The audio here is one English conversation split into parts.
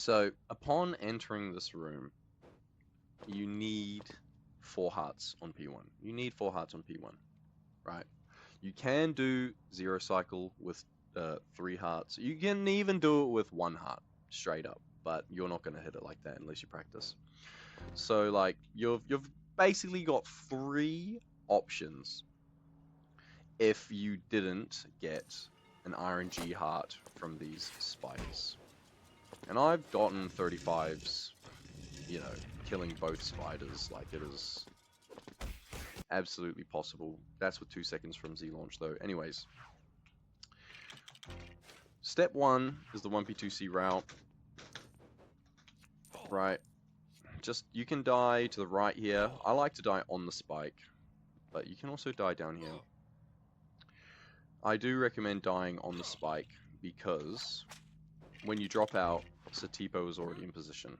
So upon entering this room, you need 4 hearts on P1. You need 4 hearts on P1, right? You can do 0 cycle with 3 hearts. You can even do it with 1 heart, straight up, but you're not going to hit it like that unless you practice. So like you've basically got 3 options if you didn't get an RNG heart from these spiders. And I've gotten 35s, killing both spiders. Like, it is absolutely possible. That's with 2 seconds from Z launch though. Anyways, step 1 is the 1P2C route. Right, just you can die to the right here. I like to die on the spike, but you can also die down here. I do recommend dying on the spike because when you drop out, Satipo is already in position.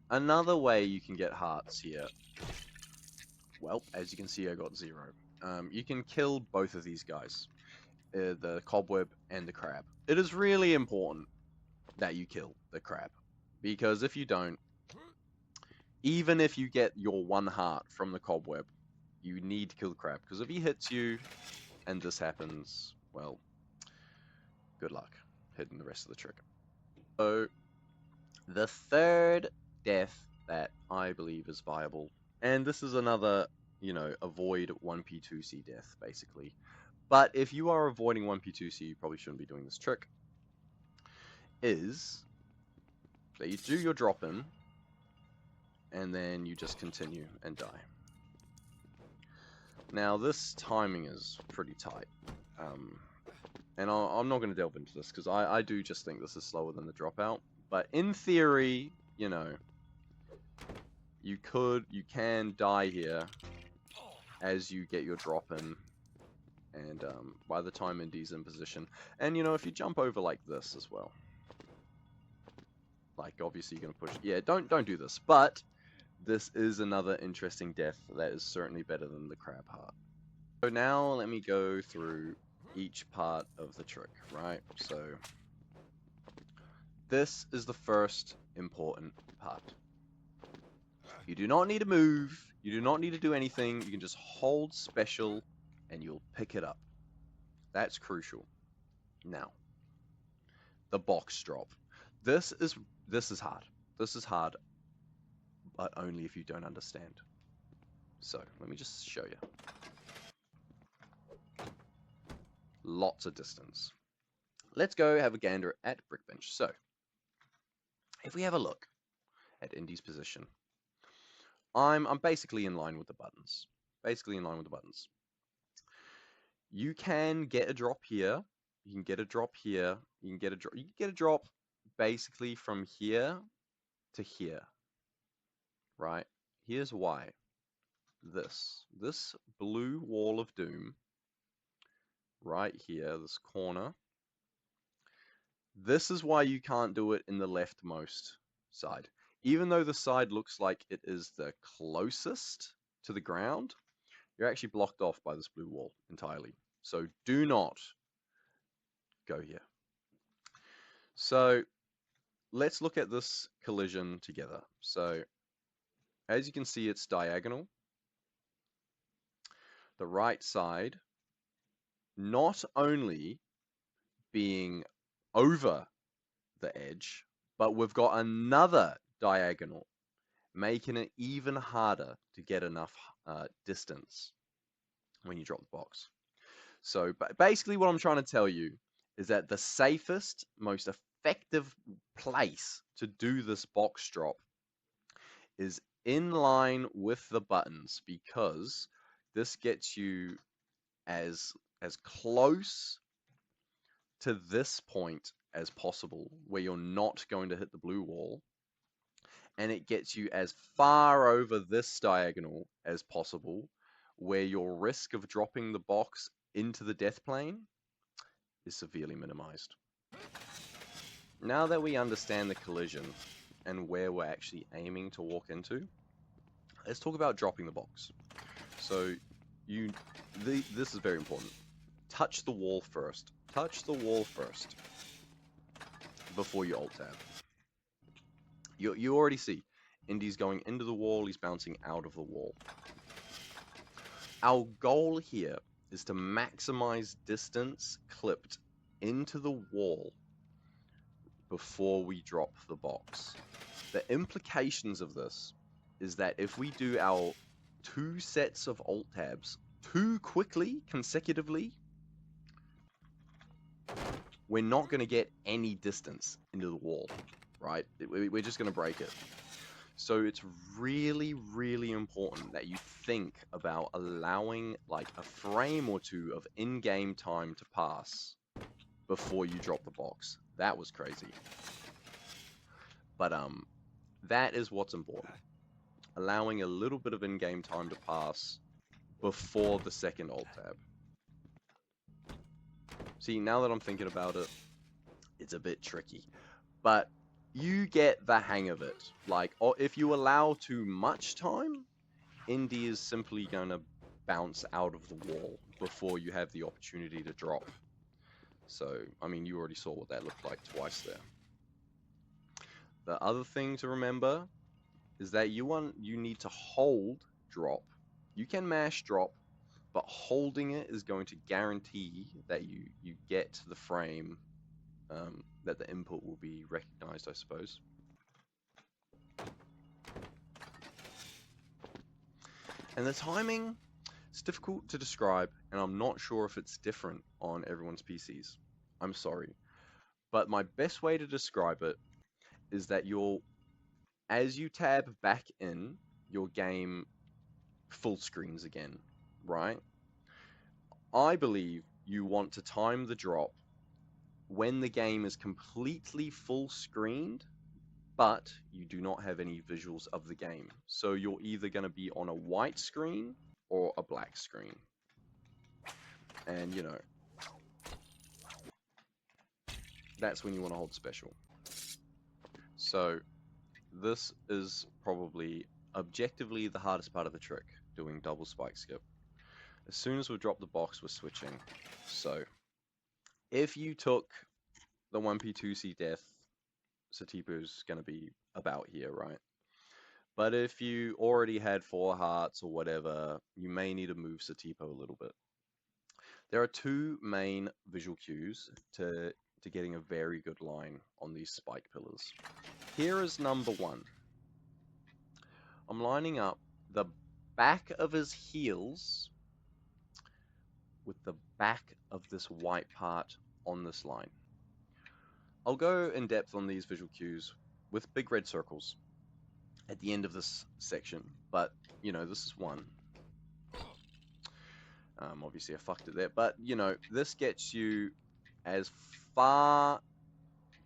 Another way you can get hearts here, well, as you can see, I got 0. You can kill both of these guys, the cobweb and the crab. It is really important that you kill the crab, because if you don't, even if you get your 1 heart from the cobweb, you need to kill the crab, because if he hits you and this happens, well, good luck hitting the rest of the trick. So the third death that I believe is viable, and this is another, avoid 1P2C death, basically. But if you are avoiding 1P2C, you probably shouldn't be doing this trick, is that you do your drop in, and then you just continue and die. Now, this timing is pretty tight. And I'm not going to delve into this, because I do just think this is slower than the dropout. But in theory, you can die here as you get your drop in, and by the time Indy's in position. And if you jump over like this as well, like obviously you're gonna push. Yeah, don't do this, but this is another interesting death that is certainly better than the crab heart. So now let me go through each part of the trick, right? So this is the first important part. You do not need to move. You do not need to do anything. You can just hold special and you'll pick it up. That's crucial. Now, the box drop. This is hard. This is hard, but only if you don't understand. So, let me just show you. Lots of distance. Let's go have a gander at Brickbench. So, if we have a look at Indy's position, I'm basically in line with the buttons. Basically in line with the buttons. You can get a drop here. You can get a drop here. You can get a drop basically from here to here. Right? Here's why. This blue wall of doom right here, this corner. This is why you can't do it in the leftmost side. Even though the side looks like it is the closest to the ground, you're actually blocked off by this blue wall entirely. So do not go here. So let's look at this collision together. So as you can see, it's diagonal. The right side not only being over the edge, but we've got another diagonal, making it even harder to get enough distance when you drop the box. So basically what I'm trying to tell you is that the safest, most effective place to do this box drop is in line with the buttons, because this gets you as close to this point as possible where you're not going to hit the blue wall, and it gets you as far over this diagonal as possible where your risk of dropping the box into the death plane is severely minimized. Now that we understand the collision and where we're actually aiming to walk into, let's talk about dropping the box. So this is very important. Touch the wall first. Touch the wall first before you alt tab. You already see Indy's going into the wall, he's bouncing out of the wall. Our goal here is to maximize distance clipped into the wall before we drop the box. The implications of this is that if we do our 2 sets of alt tabs too quickly, consecutively, we're not going to get any distance into the wall, right? We're just going to break it. So it's really, really important that you think about allowing like a frame or two of in-game time to pass before you drop the box. That was crazy. But that is what's important. Allowing a little bit of in-game time to pass before the second alt tab. See, now that I'm thinking about it, it's a bit tricky. But you get the hang of it. Like, if you allow too much time, Indy is simply going to bounce out of the wall before you have the opportunity to drop. So, I mean, you already saw what that looked like twice there. The other thing to remember is that you need to hold drop. You can mash drop, but holding it is going to guarantee that you get the frame, that the input will be recognized, I suppose. And the timing, it's difficult to describe, and I'm not sure if it's different on everyone's PCs. I'm sorry. But my best way to describe it is that as you tab back in, your game full screens again, right? I believe you want to time the drop when the game is completely full screened, but you do not have any visuals of the game. So you're either going to be on a white screen or a black screen. And, you know, that's when you want to hold special. So this is probably objectively the hardest part of the trick, doing double spike skip. As soon as we drop the box, we're switching. So if you took the 1P2C death, Satipo's going to be about here, right? But if you already had 4 hearts or whatever, you may need to move Satipo a little bit. There are 2 main visual cues to getting a very good line on these spike pillars. Here is number 1. I'm lining up the back of his heels with the back of this white part on this line. I'll go in depth on these visual cues with big red circles at the end of this section, but you know, this is one. Obviously I fucked it there, but you know, this gets you as far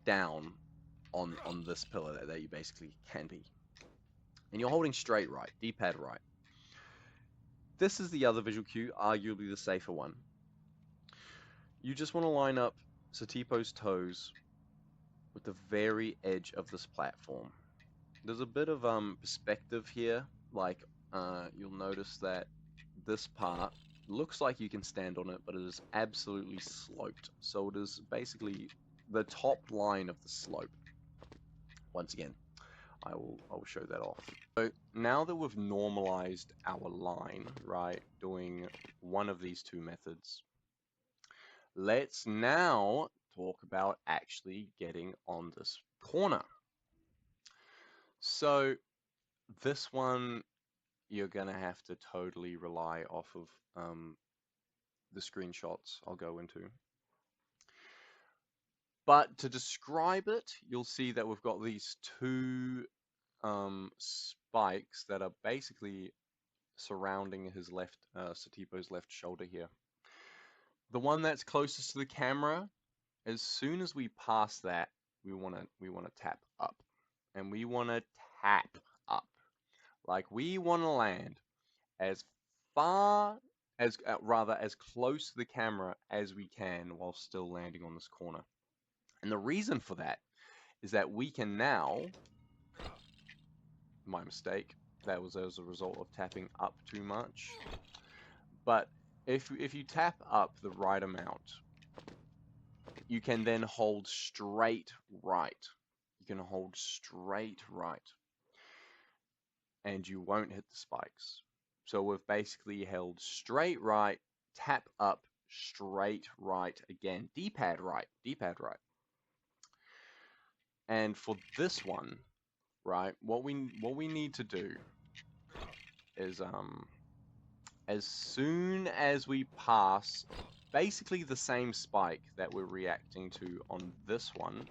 down on this pillar that you basically can be. And you're holding straight right, D-pad right. This is the other visual cue, arguably the safer one. You just want to line up Satipo's toes with the very edge of this platform. There's a bit of perspective here, like you'll notice that this part looks like you can stand on it, but it is absolutely sloped. So it is basically the top line of the slope. Once again, I will show that off. So now that we've normalized our line, right, doing one of these 2 methods, let's now talk about actually getting on this corner. So this one, you're going to have to totally rely off of the screenshots I'll go into. But to describe it, you'll see that we've got these 2 spikes that are basically surrounding his left, Satipo's left shoulder here. The one that's closest to the camera, as soon as we pass that, we want to tap up, and we want to tap up, like we want to land as far as rather as close to the camera as we can while still landing on this corner. And the reason for that is that we can now, my mistake, that was as a result of tapping up too much, but if you tap up the right amount, you can then hold straight right. You you can hold straight right. And you won't hit the spikes. So we've basically held straight right, tap up, straight right again. D-pad right, D-pad right. And for this one, right, what we need to do is as soon as we pass basically the same spike that we're reacting to on this one,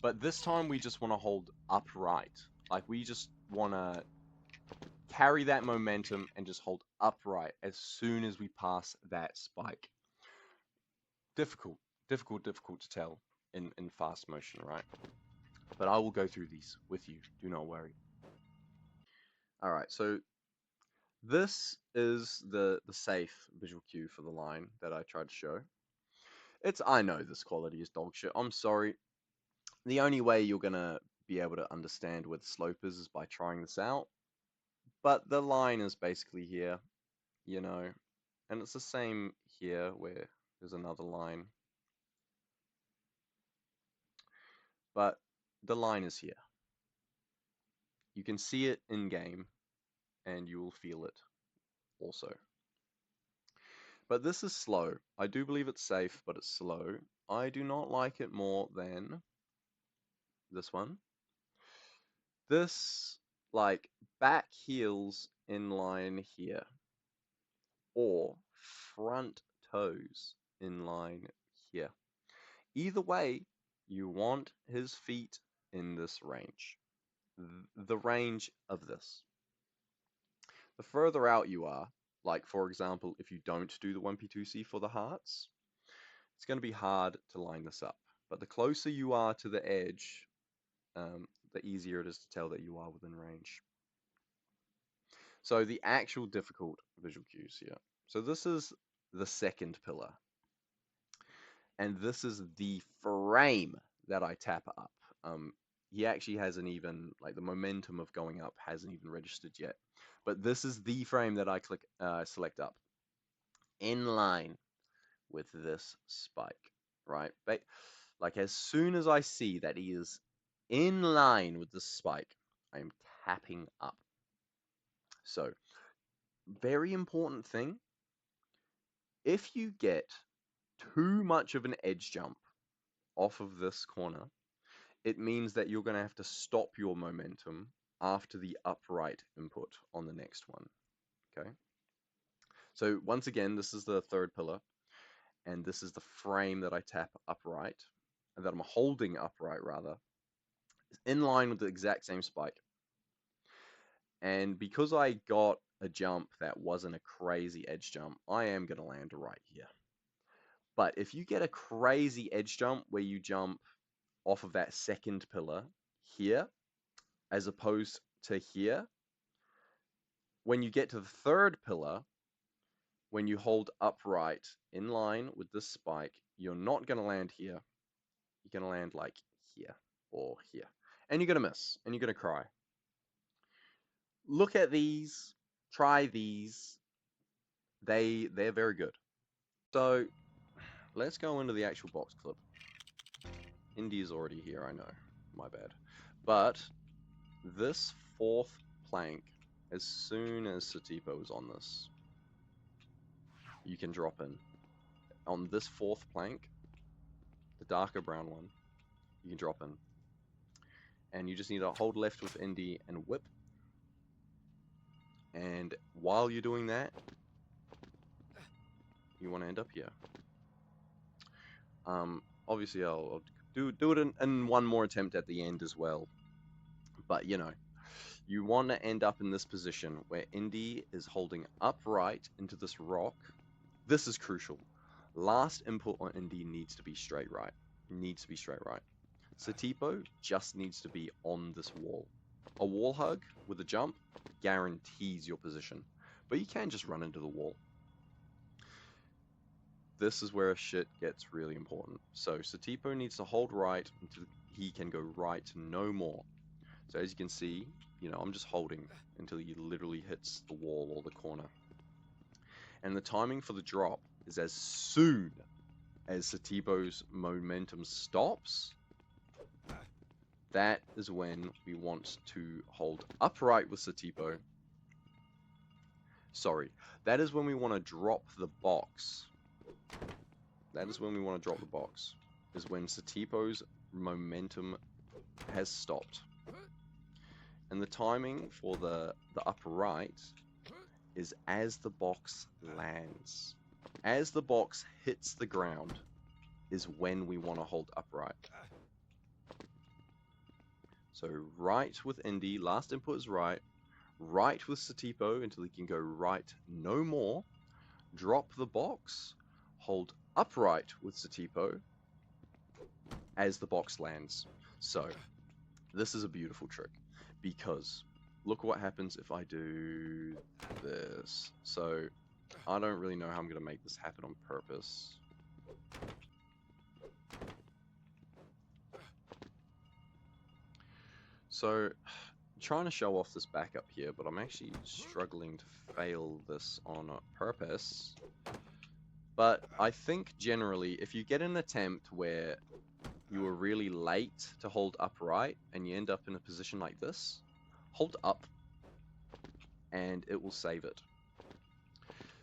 but this time we just want to hold upright. Like we just want to carry that momentum and just hold upright as soon as we pass that spike. Difficult to tell in fast motion, right? But I will go through these with you, do not worry. All right, so this is the safe visual cue for the line that I tried to show. I know this quality is dog shit, I'm sorry. The only way you're gonna be able to understand where the slope is by trying this out. But the line is basically here, you know, and it's the same here where there's another line. But the line is here. You can see it in game and you will feel it also. But this is slow. I do believe it's safe, but it's slow. I do not like it more than this one. This, like, back heels in line here, or front toes in line here. Either way, you want his feet in this range. The range of this. The further out you are, like for example, if you don't do the 1P2C for the hearts, it's going to be hard to line this up. But the closer you are to the edge, the easier it is to tell that you are within range. So the actual difficult visual cues here. So this is the second pillar. And this is the frame that I tap up. He actually hasn't even, like the momentum of going up hasn't even registered yet. But this is the frame that I select up. In line with this spike, right? But like as soon as I see that he is in line with the spike, I am tapping up. So, very important thing, if you get too much of an edge jump off of this corner, it means that you're going to have to stop your momentum after the upright input on the next one, okay? So once again, this is the third pillar, and this is the frame that I tap upright, and that I'm holding upright rather, in line with the exact same spike. And because I got a jump that wasn't a crazy edge jump, I am going to land right here. But if you get a crazy edge jump where you jump off of that second pillar here, as opposed to here, when you get to the third pillar, when you hold upright in line with this spike, you're not going to land here. You're going to land like here or here. And you're going to miss, and you're going to cry. Look at these, try these. They're very good. So let's go into the actual box clip. Indy's already here, I know. My bad. But this fourth plank, as soon as Satipo is on this, you can drop in. On this fourth plank, the darker brown one, you can drop in. And you just need to hold left with Indy and whip. And while you're doing that, you want to end up here. Obviously, I'll do it in one more attempt at the end as well. But, you know, you want to end up in this position where Indy is holding upright into this rock. This is crucial. Last input on Indy needs to be straight right. Needs to be straight right. Satipo just needs to be on this wall. A wall hug with a jump guarantees your position. But you can just run into the wall. This is where shit gets really important. So Satipo needs to hold right until he can go right no more. So as you can see, you know, I'm just holding until he literally hits the wall or the corner. And the timing for the drop is as soon as Satipo's momentum stops, that is when we want to hold upright with Satipo. Sorry, that is when we want to drop the box. That is when we want to drop the box. Is when Satipo's momentum has stopped. And the timing for the upright is as the box lands. As the box hits the ground is when we want to hold upright. So right with Indy, last input is right. Right with Satipo until he can go right no more. Drop the box. Hold upright with Satipo as the box lands. So this is a beautiful trick because look what happens if I do this. So I don't really know how I'm going to make this happen on purpose. So I'm trying to show off this backup here, but I'm actually struggling to fail this on purpose. But I think generally, if you get an attempt where you were really late to hold upright and you end up in a position like this, hold up and it will save it.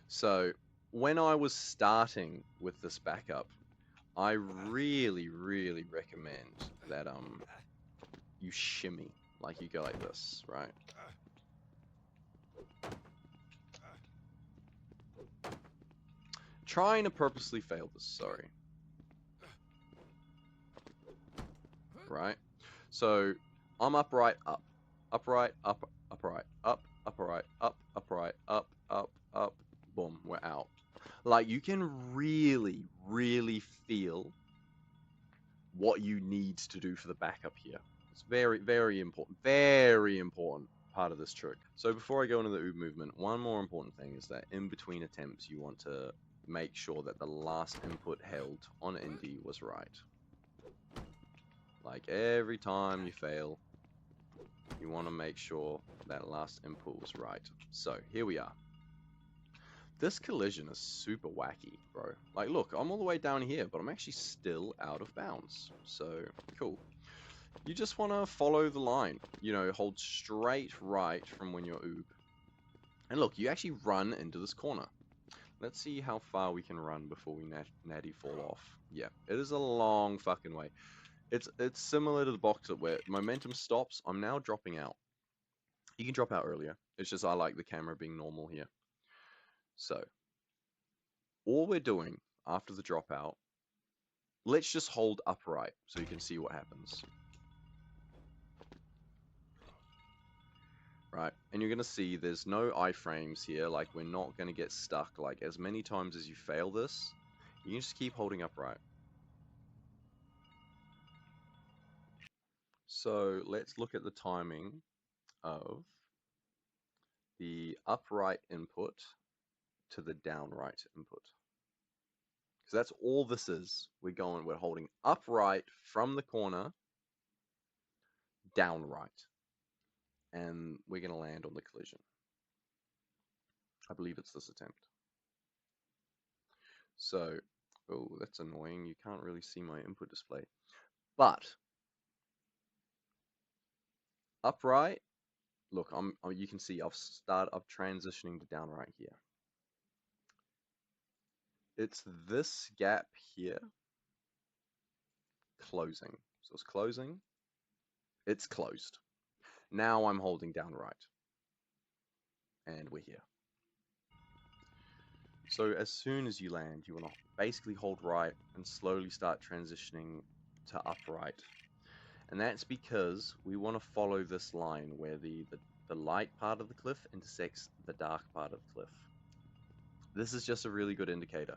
So when I was starting with this backup, I really recommend that you shimmy, like you go like this, right? Trying to purposely fail this, sorry. Right? So I'm upright, up, upright, up, upright, up, upright, up, upright, up, boom, we're out. Like you can really feel what you need to do for the backup here. It's very important part of this trick. So before I go into the oob movement, one more important thing is that in between attempts, you want to make sure that the last input held on Indy was right. Like every time you fail, you want to make sure that last input was right. So here we are. This collision is super wacky, bro. Like, look, I'm all the way down here, but I'm actually still out of bounds. So, cool. You just want to follow the line. You know, hold straight right from when you're oob. And look, you actually run into this corner. Let's see how far we can run before we natty fall off. Yeah, it is a long fucking way. It's similar to the box where momentum stops. I'm now dropping out. You can drop out earlier. It's just I like the camera being normal here. So, all we're doing after the dropout, let's just hold upright so you can see what happens. Right, and you're going to see there's no iframes here, like we're not going to get stuck. Like as many times as you fail this, you can just keep holding upright. So let's look at the timing of the upright input to the downright input. Because that's all this is. We're holding upright from the corner, downright. And we're going to land on the collision. I believe it's this attempt. So, oh, that's annoying. You can't really see my input display. But, upright, look, you can see I'm transitioning to downright here. It's this gap here closing. So it's closing. It's closed. Now I'm holding downright. And we're here. So as soon as you land, you want to basically hold right and slowly start transitioning to upright. And that's because we want to follow this line where the light part of the cliff intersects the dark part of the cliff. This is just a really good indicator.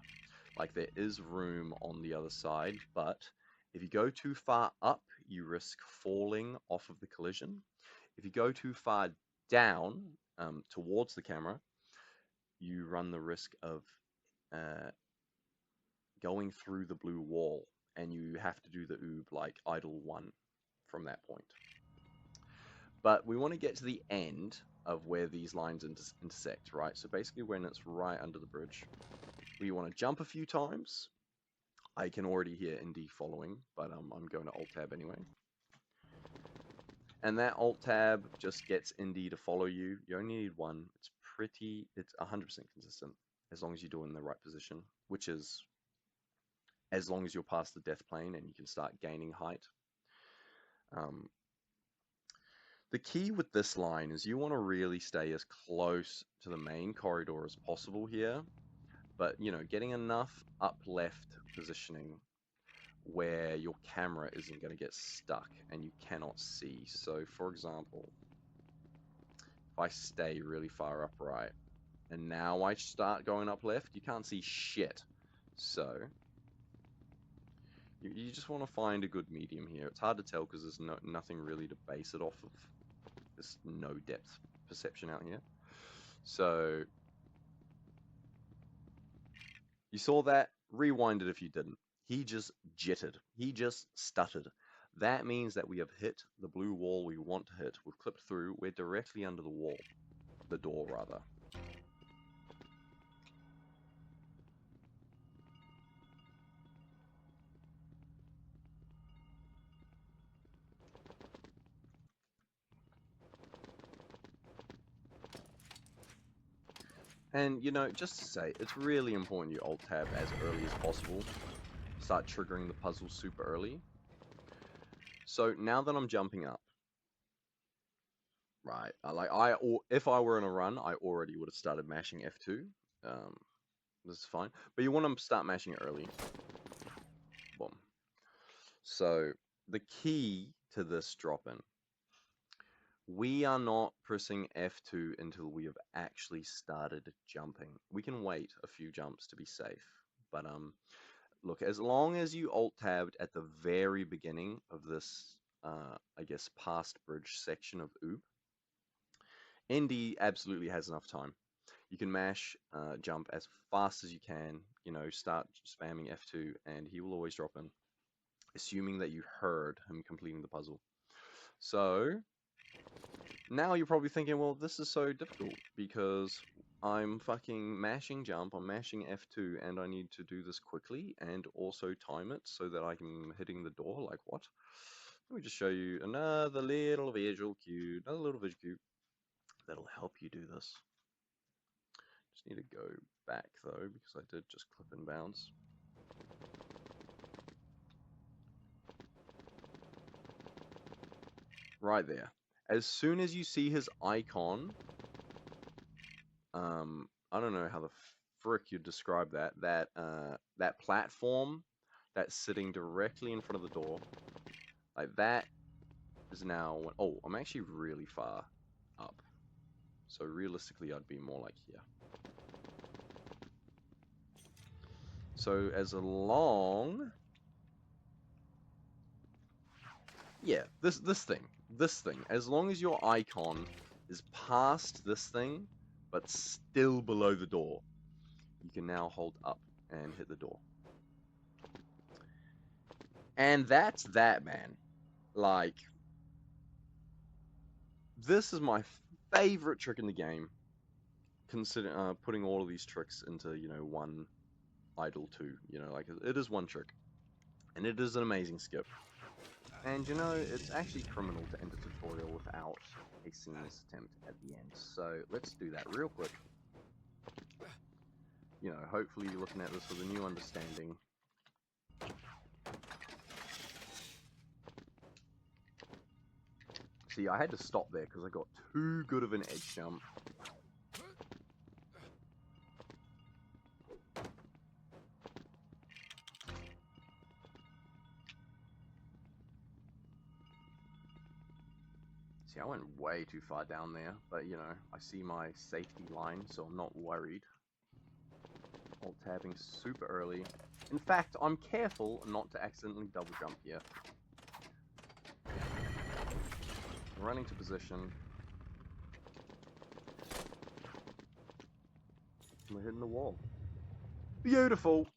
Like there is room on the other side, but if you go too far up, you risk falling off of the collision. If you go too far down towards the camera, you run the risk of going through the blue wall, and you have to do the oob like idle 1 from that point. But we want to get to the end of where these lines intersect, right? So basically when it's right under the bridge, we want to jump a few times. I can already hear Indy following, but I'm going to Alt-Tab anyway. And that alt tab just gets Indy to follow you. You only need one. It's 100% consistent as long as you do it in the right position, which is as long as you're past the death plane and you can start gaining height. The key with this line is you want to really stay as close to the main corridor as possible here, but getting enough up left positioning where your camera isn't going to get stuck and you cannot see. So for example, if I stay really far up right and now I start going up left, you can't see shit. So you just want to find a good medium here. It's hard to tell because there's nothing really to base it off of. There's no depth perception out here. So you saw that? Rewind it if you didn't. He just jittered. He just stuttered. That means that we have hit the blue wall we want to hit. We've clipped through. We're directly under the wall. The door, rather. And, just to say, it's really important you alt-tab as early as possible. Start triggering the puzzle super early. So now that I'm jumping up, right, if I were in a run, I already would have started mashing F2. This is fine. But you want to start mashing it early. Boom. So the key to this drop-in, we are not pressing F2 until we have actually started jumping. We can wait a few jumps to be safe, but look, as long as you alt-tabbed at the very beginning of this, I guess, past bridge section of OOB, Indy absolutely has enough time. You can mash jump as fast as you can, start spamming F2, and he will always drop in, assuming that you heard him completing the puzzle. So now you're probably thinking, well, this is so difficult because I'm fucking mashing jump, I'm mashing F2, and I need to do this quickly and also time it so that I'm hitting the door. Like, what? Let me just show you another little visual cue, that'll help you do this. Just need to go back though, because I did just clip and bounce. Right there. As soon as you see his icon, I don't know how the frick you'd describe that. That platform that's sitting directly in front of the door, like that, is now. Oh, I'm actually really far up. So realistically, I'd be more like here. So as long, yeah, this thing. As long as your icon is past this thing, but still below the door, you can now hold up and hit the door. And that's that, man. Like, this is my favorite trick in the game. Consider putting all of these tricks into one idle 2. Like it is one trick, and it is an amazing skip. And it's actually criminal to end a tutorial without a seamless attempt at the end. So let's do that real quick. Hopefully you're looking at this with a new understanding. See, I had to stop there because I got too good of an edge jump. See, I went way too far down there, but I see my safety line, so I'm not worried. Alt-tabbing super early. In fact, I'm careful not to accidentally double jump here. Running to position. We're hitting the wall. Beautiful!